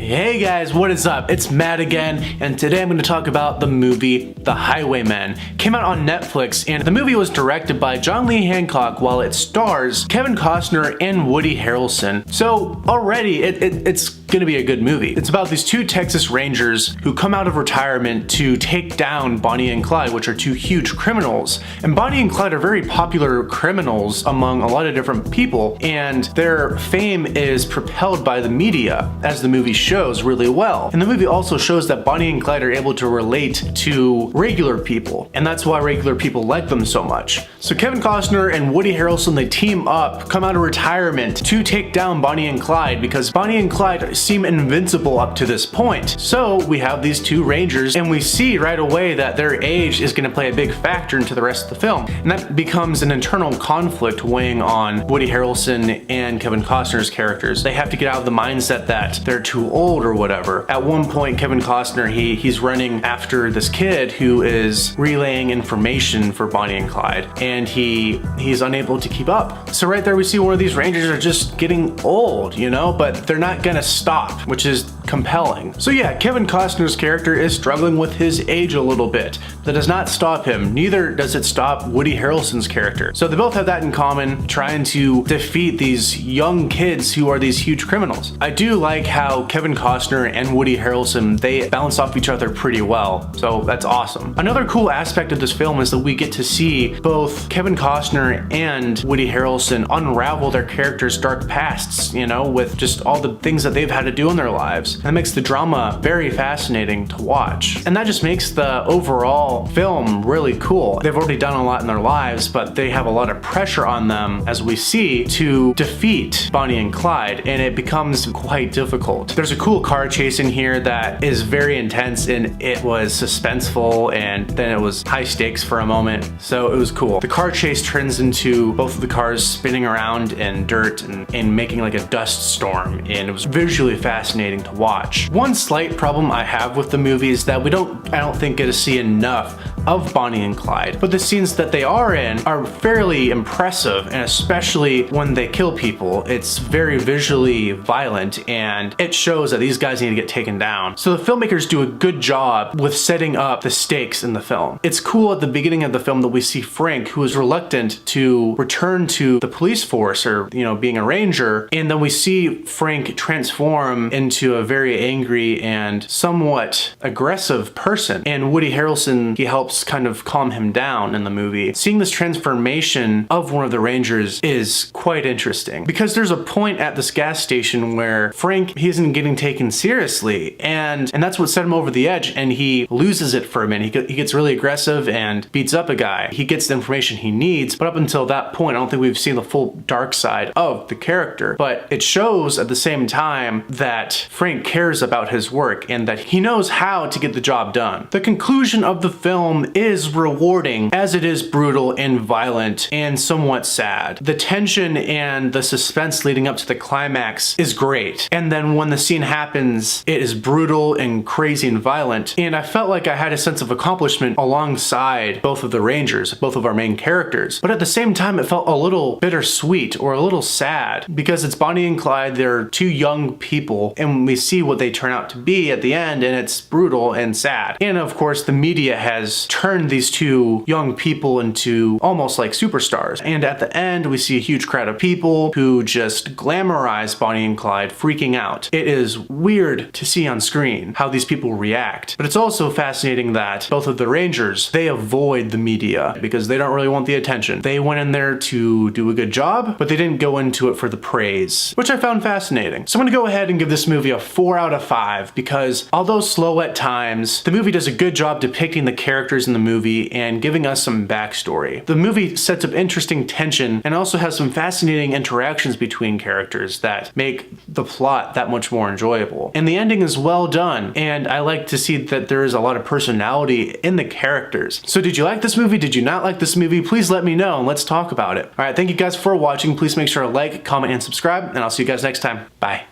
Hey guys, what is up? It's Matt again, and today I'm going to talk about the movie The Highwaymen. Came out on Netflix, and the movie was directed by John Lee Hancock while it stars Kevin Costner and Woody Harrelson. So already it's gonna be a good movie. It's about these two Texas Rangers who come out of retirement to take down Bonnie and Clyde, which are two huge criminals. And Bonnie and Clyde are very popular criminals among a lot of different people, and their fame is propelled by the media, as the movie shows really well. And the movie also shows that Bonnie and Clyde are able to relate to regular people, and that's why regular people like them so much. So Kevin Costner and Woody Harrelson, they team up, come out of retirement to take down Bonnie and Clyde, because Bonnie and Clyde seem invincible up to this point. So we have these two Rangers, and we see right away that their age is going to play a big factor into the rest of the film. And that becomes an internal conflict weighing on Woody Harrelson and Kevin Costner's characters. They have to get out of the mindset that they're too old or whatever. At one point, Kevin Costner, he's running after this kid who is relaying information for Bonnie and Clyde, and he's unable to keep up. So right there we see one of these Rangers are just getting old, you know, but they're not gonna stop, which is compelling. So yeah, Kevin Costner's character is struggling with his age a little bit. That does not stop him. Neither does it stop Woody Harrelson's character. So they both have that in common, trying to defeat these young kids who are these huge criminals. I do like how Kevin Costner and Woody Harrelson, they bounce off each other pretty well. So that's awesome. Another cool aspect of this film is that we get to see both Kevin Costner and Woody Harrelson unravel their characters' dark pasts, you know, with just all the things that they've had to do in their lives. That makes the drama very fascinating to watch. And that just makes the overall film really cool. They've already done a lot in their lives, but they have a lot of pressure on them, as we see, to defeat Bonnie and Clyde, and it becomes quite difficult. There's a cool car chase in here that is very intense, and it was suspenseful, and then it was high stakes for a moment, so it was cool. The car chase turns into both of the cars spinning around in dirt and making like a dust storm, and it was visually fascinating to watch. One slight problem I have with the movie is that I don't think get to see enough of Bonnie and Clyde, but the scenes that they are in are fairly impressive, and especially when they kill people, it's very visually violent, and it shows that these guys need to get taken down. So the filmmakers do a good job with setting up the stakes in the film. It's cool at the beginning of the film that we see Frank, who is reluctant to return to the police force, or, you know, being a ranger, and then we see Frank transform into a very angry and somewhat aggressive person, and Woody Harrelson, he helps kind of calm him down in the movie. Seeing this transformation of one of the Rangers is quite interesting, because there's a point at this gas station where Frank, he isn't getting taken seriously, and that's what set him over the edge, and he loses it for a minute. He gets really aggressive and beats up a guy. He gets the information he needs, but up until that point, I don't think we've seen the full dark side of the character, but it shows at the same time that Frank cares about his work and that he knows how to get the job done. The conclusion of the film is rewarding, as it is brutal and violent and somewhat sad. The tension and the suspense leading up to the climax is great, and then when the scene happens, it is brutal and crazy and violent, and I felt like I had a sense of accomplishment alongside both of the Rangers, both of our main characters. But at the same time, it felt a little bittersweet or a little sad, because it's Bonnie and Clyde, they're two young people, and we see what they turn out to be at the end, and it's brutal and sad. And of course, the media has turned these two young people into almost like superstars. And at the end, we see a huge crowd of people who just glamorize Bonnie and Clyde freaking out. It is weird to see on screen how these people react, but it's also fascinating that both of the Rangers, they avoid the media because they don't really want the attention. They went in there to do a good job, but they didn't go into it for the praise, which I found fascinating. So I'm gonna go ahead and give this movie a 4 out of 5, because although slow at times, the movie does a good job depicting the characters in the movie and giving us some backstory. The movie sets up interesting tension and also has some fascinating interactions between characters that make the plot that much more enjoyable. And the ending is well done, and I like to see that there is a lot of personality in the characters. So did you like this movie? Did you not like this movie? Please let me know and let's talk about it. All right, thank you guys for watching. Please make sure to like, comment, and subscribe, and I'll see you guys next time. Bye.